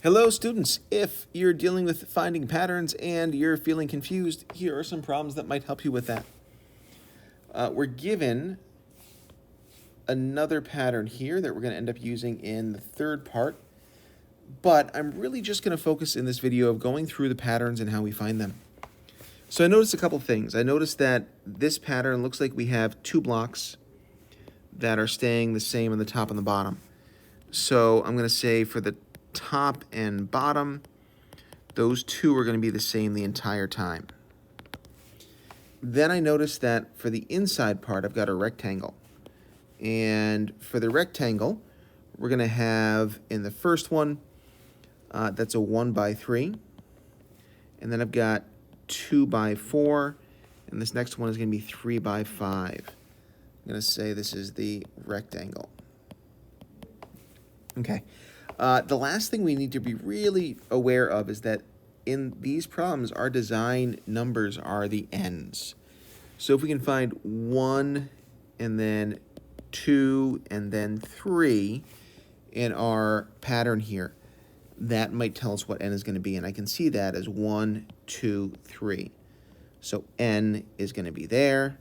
Hello students, if you're dealing with finding patterns and you're feeling confused, here are some problems that might help you with that. We're given another pattern here that we're going to end up using in the third part, but I'm really just going to focus in this video of going through the patterns and how we find them. So I noticed a couple things. I noticed that this pattern looks like we have two blocks that are staying the same on the top and the bottom. So I'm going to say for the top and bottom, those two are going to be the same the entire time. Then I noticed that for the inside part, I've got a rectangle. And for the rectangle, we're going to have in the first one, that's a 1 by 3. And then I've got 2 by 4. And this next one is going to be 3 by 5. I'm going to say this is the rectangle. Okay. The last thing we need to be really aware of is that in these problems, our design numbers are the ends. So if we can find 1 and then 2 and then 3 in our pattern here, that might tell us what n is going to be. And I can see that as 1, 2, 3. So n is going to be there.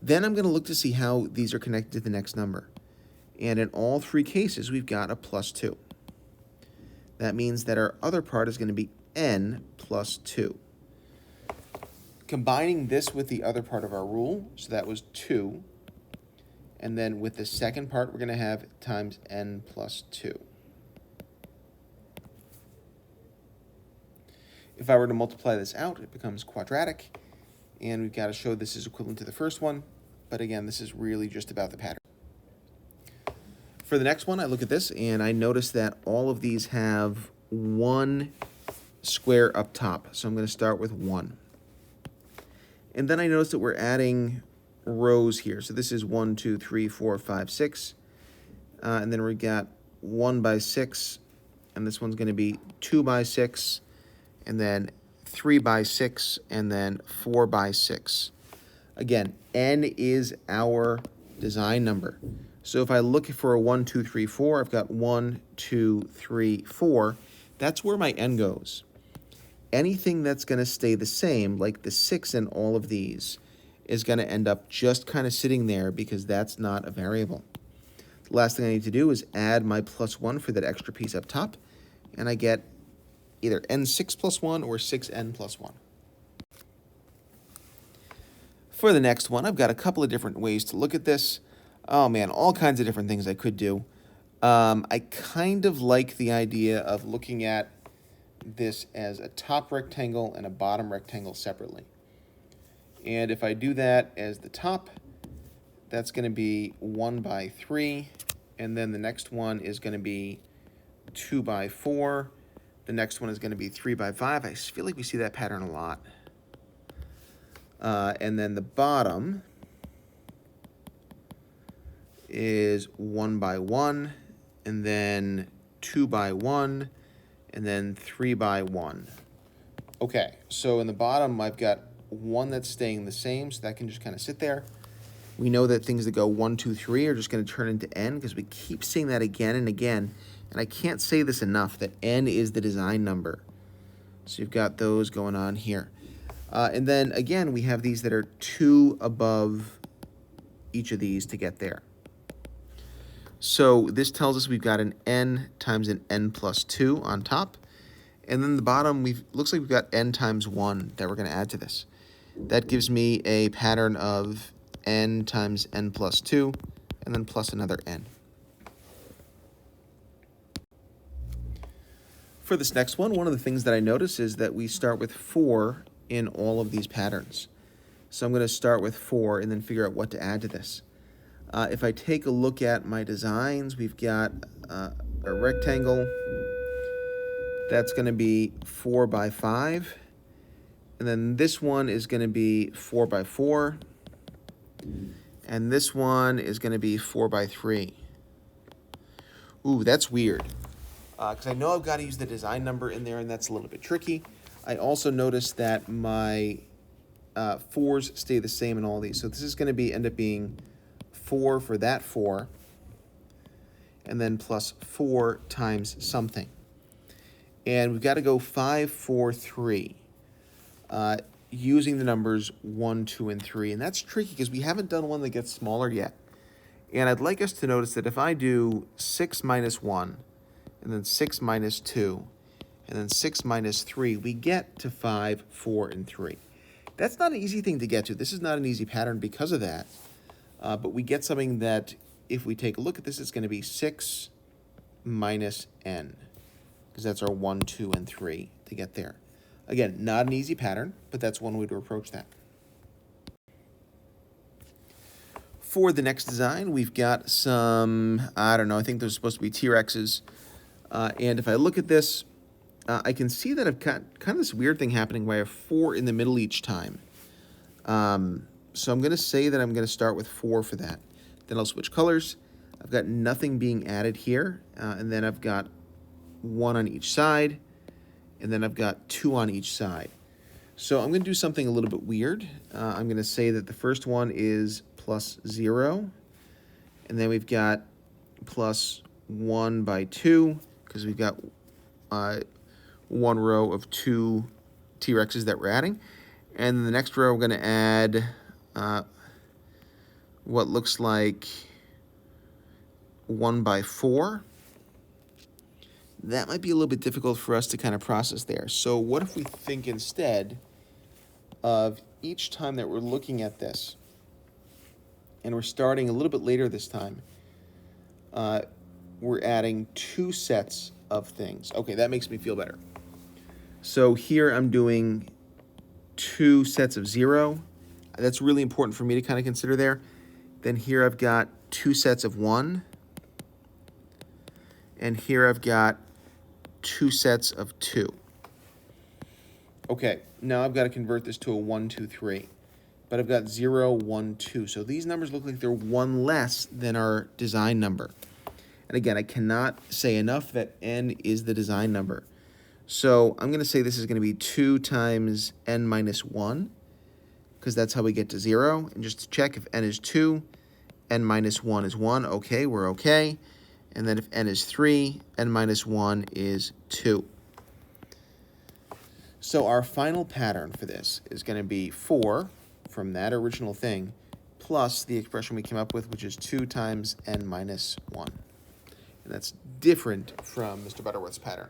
Then I'm going to look to see how these are connected to the next number. And in all three cases, we've got a plus 2. That means that our other part is going to be n plus 2. Combining this with the other part of our rule, so that was 2. And then with the second part, we're going to have times n plus 2. If I were to multiply this out, it becomes quadratic. And we've got to show this is equivalent to the first one. But again, this is really just about the pattern. For the next one, I look at this and I notice that all of these have 1 square up top. So I'm going to start with 1. And then I notice that we're adding rows here. So this is 1, 2, 3, 4, 5, 6. And then we got 1 by 6. And this one's going to be 2 by 6. And then 3 by 6. And then 4 by 6. Again, n is our design number. So if I look for a 1, 2, 3, 4, I've got 1, 2, 3, 4. That's where my n goes. Anything that's going to stay the same, like the 6 in all of these, is going to end up just kind of sitting there because that's not a variable. The last thing I need to do is add my plus 1 for that extra piece up top, and I get either n6 plus 1 or 6n plus 1. For the next one, I've got a couple of different ways to look at this. Oh man, all kinds of different things I could do. I kind of like the idea of looking at this as a top rectangle and a bottom rectangle separately. And if I do that as the top, that's going to be 1 by 3. And then the next one is going to be 2 by 4. The next one is going to be 3 by 5. I feel like we see that pattern a lot. And then the bottom is 1 by 1, and then 2 by 1, and then 3 by 1. Okay, so in the bottom, I've got 1 that's staying the same, so that can just kind of sit there. We know that things that go 1, 2, 3 are just going to turn into n because we keep seeing that again and again. And I can't say this enough, that n is the design number. So you've got those going on here. And then, again, we have these that are 2 above each of these to get there. So this tells us we've got an n times an n plus 2 on top. And then the bottom, looks like we've got n times 1 that we're going to add to this. That gives me a pattern of n times n plus 2, and then plus another n. For this next one of the things that I notice is that we start with 4 in all of these patterns. So I'm going to start with 4 and then figure out what to add to this. If I take a look at my designs, we've got a rectangle. That's going to be 4 by 5. And then this one is going to be 4 by 4. And this one is going to be 4 by 3. Ooh, that's weird. Because I know I've got to use the design number in there, and that's a little bit tricky. I also noticed that my 4s stay the same in all these. So this is going to end up being 4 for that 4, and then plus 4 times something. And we've got to go 5, 4, 3, using the numbers 1, 2, and 3. And that's tricky because we haven't done one that gets smaller yet. And I'd like us to notice that if I do 6 minus 1, and then 6 minus 2, and then 6 minus 3, we get to 5, 4, and 3. That's not an easy thing to get to. This is not an easy pattern because of that. But we get something that, if we take a look at this, it's going to be 6 minus n, because that's our 1, 2, and 3 to get there. Again, not an easy pattern, but that's one way to approach that. For the next design, we've got some, I don't know, I think there's supposed to be T-Rexes. And if I look at this, I can see that I've got kind of this weird thing happening where I have 4 in the middle each time. So I'm going to say that I'm going to start with 4 for that. Then I'll switch colors. I've got nothing being added here. And then I've got 1 on each side. And then I've got 2 on each side. So I'm going to do something a little bit weird. I'm going to say that the first one is plus 0. And then we've got plus 1 by 2, because we've got 1 row of 2 T-Rexes that we're adding. And then the next row, we're going to add what looks like 1 by 4. That might be a little bit difficult for us to kind of process there. So what if we think instead of each time that we're looking at this, and we're starting a little bit later this time, we're adding 2 sets of things. Okay, that makes me feel better. So here I'm doing 2 sets of 0. That's really important for me to kind of consider there. Then here I've got 2 sets of 1. And here I've got 2 sets of 2. Okay, now I've got to convert this to a 1, 2, 3. But I've got 0, 1, 2. So these numbers look like they're 1 less than our design number. And again, I cannot say enough that n is the design number. So I'm going to say this is going to be 2 times n minus 1, because that's how we get to 0. And just to check, if n is 2, n minus 1 is 1. Okay, we're okay. And then if n is 3, n minus 1 is 2. So our final pattern for this is going to be 4 from that original thing plus the expression we came up with, which is 2 times n minus 1. And that's different from Mr. Butterworth's pattern.